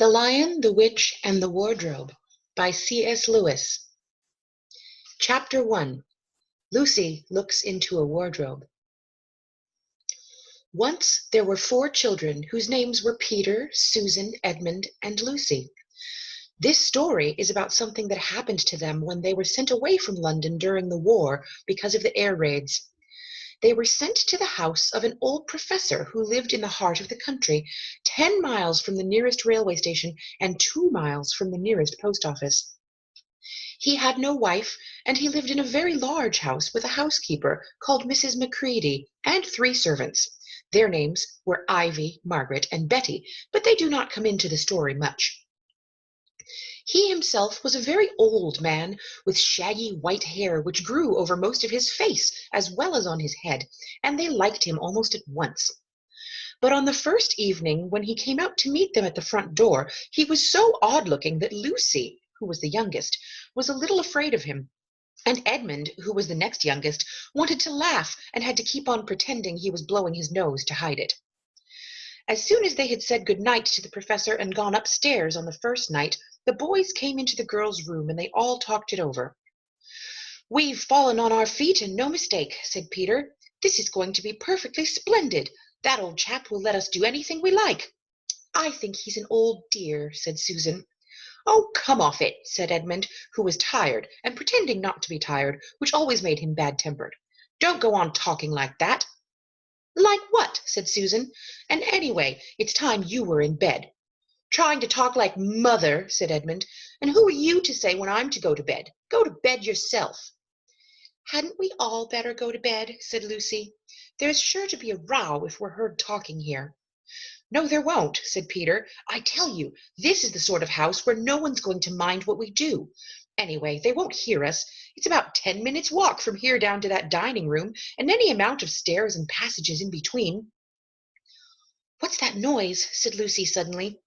The Lion, the Witch, and the Wardrobe by C.S. Lewis. Chapter 1. Lucy Looks into a Wardrobe. Once there were 4 children whose names were Peter, Susan, Edmund, and Lucy. This story is about something that happened to them when they were sent away from London during the war because of the air raids. They were sent to the house of an old professor who lived in the heart of the country, 10 miles from the nearest railway station and 2 miles from the nearest post office. He had no wife, and he lived in a very large house with a housekeeper called Mrs. Macready and 3 servants. Their names were Ivy, Margaret, and Betty, but they do not come into the story much. He himself was a very old man with shaggy white hair which grew over most of his face as well as on his head, and they liked him almost at once. But on the first evening when he came out to meet them at the front door, he was so odd-looking that Lucy, who was the youngest, was a little afraid of him, and Edmund, who was the next youngest, wanted to laugh and had to keep on pretending he was blowing his nose to hide it. As soon as they had said good night to the professor and gone upstairs on the first night, the boys came into the girls' room and they all talked it over. "We've fallen on our feet and no mistake," said Peter. "This is going to be perfectly splendid. That old chap will let us do anything we like." "I think he's an old dear," said Susan. "Oh, come off it," said Edmund, who was tired and pretending not to be tired, which always made him bad-tempered. "Don't go on talking like that." "Like what?" said Susan. "And anyway, it's time you were in bed." "Trying to talk like mother," said Edmund. "And who are you to say when I'm to go to bed? Go to bed yourself." "Hadn't we all better go to bed?" said Lucy. "There's sure to be a row if we're heard talking here." "No, there won't," said Peter. "I tell you, this is the sort of house where no one's going to mind what we do. Anyway, they won't hear us. It's about 10 minutes' walk from here down to that dining room, and any amount of stairs and passages in between." "What's that noise?" said Lucy suddenly.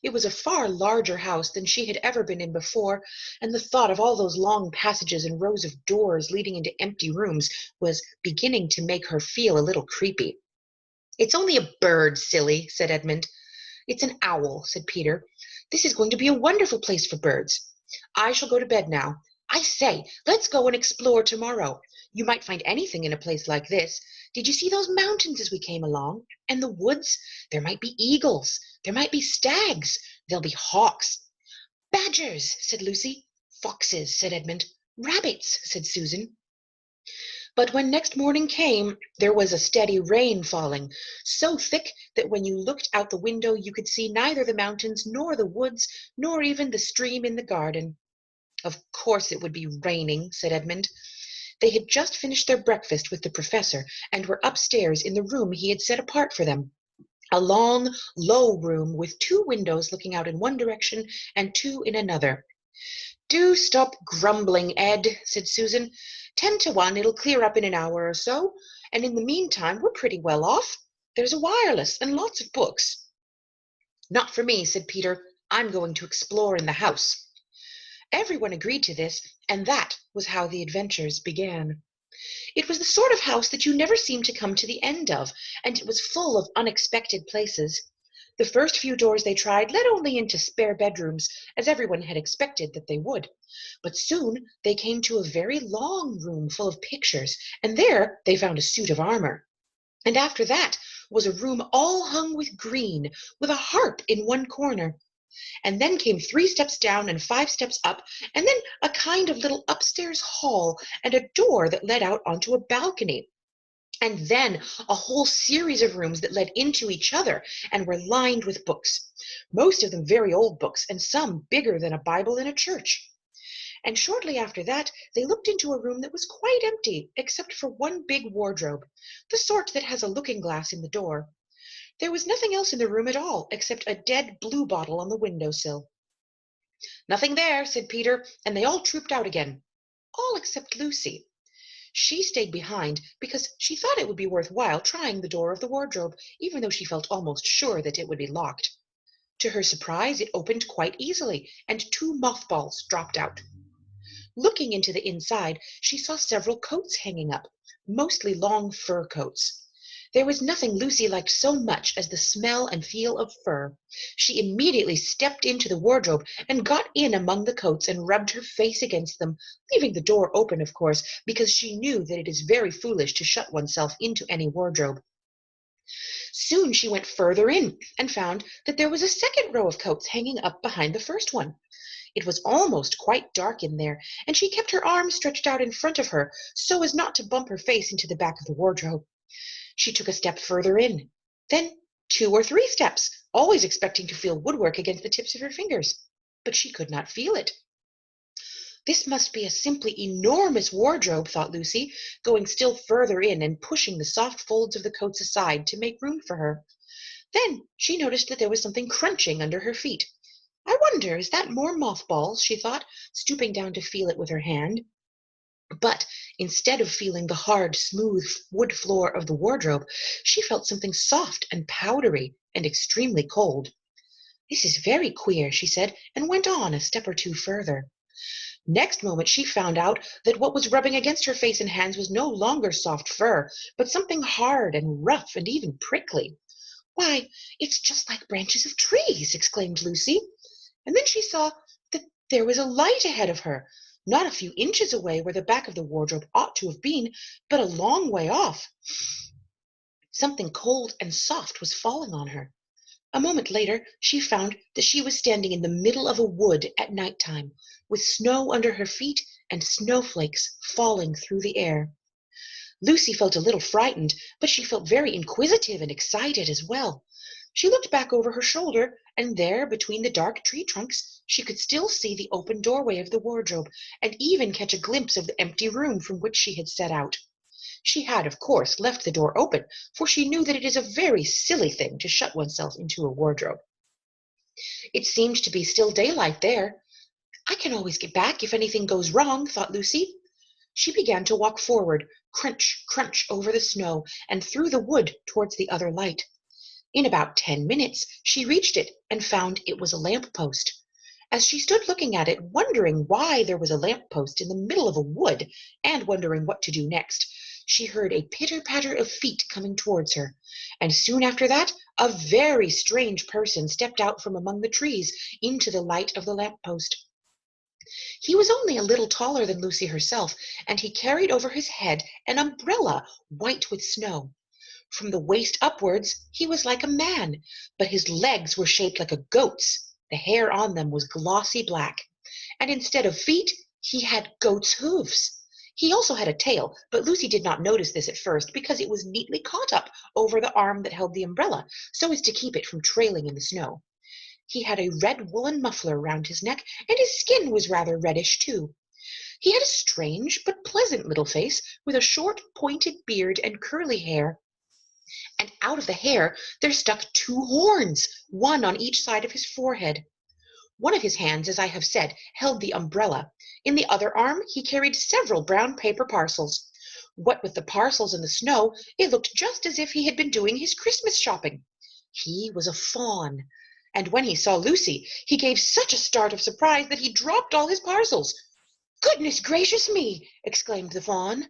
It was a far larger house than she had ever been in before, and the thought of all those long passages and rows of doors leading into empty rooms was beginning to make her feel a little creepy. "It's only a bird, silly," said Edmund. "It's an owl," said Peter. "This is going to be a wonderful place for birds. I shall go to bed now. I say, let's go and explore tomorrow. You might find anything in a place like this. Did you see those mountains as we came along? And the woods? There might be eagles. There might be stags. There'll be hawks." "Badgers," said Lucy. "Foxes," said Edmund. "Rabbits," said Susan. But when next morning came, there was a steady rain falling, so thick that when you looked out the window you could see neither the mountains nor the woods nor even the stream in the garden. "Of course it would be raining," said Edmund. They had just finished their breakfast with the professor and were upstairs in the room he had set apart for them, a long, low room with 2 windows looking out in one direction and 2 in another. "Do stop grumbling, Ed," said Susan. 10 to 1 it'll clear up in an hour or so, and in the meantime we're pretty well off. There's a wireless and lots of books." "Not for me," said Peter. "I'm going to explore in the house." Everyone agreed to this, and that was how the adventures began. It was the sort of house that you never seemed to come to the end of, and it was full of unexpected places. The first few doors they tried led only into spare bedrooms, as everyone had expected that they would. But soon they came to a very long room full of pictures, and there they found a suit of armor. And after that was a room all hung with green, with a harp in one corner. And then came 3 steps down and 5 steps up, and then a kind of little upstairs hall and a door that led out onto a balcony. And then a whole series of rooms that led into each other and were lined with books, most of them very old books, and some bigger than a Bible in a church. And shortly after that they looked into a room that was quite empty, except for one big wardrobe, the sort that has a looking-glass in the door. There was nothing else in the room at all, except a dead blue bottle on the window-sill. "Nothing there," said Peter, and they all trooped out again. All except Lucy. She stayed behind because she thought it would be worthwhile trying the door of the wardrobe, even though she felt almost sure that it would be locked. To her surprise, it opened quite easily, and 2 mothballs dropped out. Looking into the inside, she saw several coats hanging up, mostly long fur coats. There was nothing Lucy liked so much as the smell and feel of fur. She immediately stepped into the wardrobe and got in among the coats and rubbed her face against them, leaving the door open, of course, because she knew that it is very foolish to shut oneself into any wardrobe. Soon she went further in and found that there was a second row of coats hanging up behind the first one. It was almost quite dark in there, and she kept her arms stretched out in front of her so as not to bump her face into the back of the wardrobe. She took a step further in, then 2 or 3 steps, always expecting to feel woodwork against the tips of her fingers. But she could not feel it. This must be a simply enormous wardrobe, thought Lucy, going still further in and pushing the soft folds of the coats aside to make room for her. Then she noticed that there was something crunching under her feet. I wonder, is that more mothballs, she thought, stooping down to feel it with her hand. But instead of feeling the hard, smooth wood floor of the wardrobe, she felt something soft and powdery and extremely cold. This is very queer, she said, and went on a step or 2 further. Next moment she found out that what was rubbing against her face and hands was no longer soft fur, but something hard and rough and even prickly. "Why, it's just like branches of trees!" exclaimed Lucy. And then she saw that there was a light ahead of her, not a few inches away where the back of the wardrobe ought to have been, but a long way off. Something cold and soft was falling on her. A moment later she found that she was standing in the middle of a wood at night time, with snow under her feet and snowflakes falling through the air. Lucy felt a little frightened, but she felt very inquisitive and excited as well. She looked back over her shoulder, and there, between the dark tree trunks, she could still see the open doorway of the wardrobe, and even catch a glimpse of the empty room from which she had set out. She had, of course, left the door open, for she knew that it is a very silly thing to shut oneself into a wardrobe. It seemed to be still daylight there. I can always get back if anything goes wrong, thought Lucy. She began to walk forward, crunch, crunch over the snow, and through the wood towards the other light. In about 10 minutes she reached it and found it was a lamp-post. As she stood looking at it, wondering why there was a lamp-post in the middle of a wood, and wondering what to do next, she heard a pitter-patter of feet coming towards her, and soon after that a very strange person stepped out from among the trees into the light of the lamp-post. He was only a little taller than Lucy herself, and he carried over his head an umbrella white with snow. From the waist upwards he was like a man, but his legs were shaped like a goat's. The hair on them was glossy black, and instead of feet he had goat's hooves. He also had a tail, but Lucy did not notice this at first because it was neatly caught up over the arm that held the umbrella, so as to keep it from trailing in the snow. He had a red woolen muffler round his neck, and his skin was rather reddish too. He had a strange but pleasant little face, with a short pointed beard and curly hair, and out of the hair there stuck 2 horns, one on each side of his forehead. One of his hands, as I have said, held the umbrella. In the other arm he carried several brown paper parcels. What with the parcels and the snow, it looked just as if he had been doing his Christmas shopping. He was a fawn, and when he saw Lucy, he gave such a start of surprise that he dropped all his parcels. "Goodness gracious me!" exclaimed the fawn.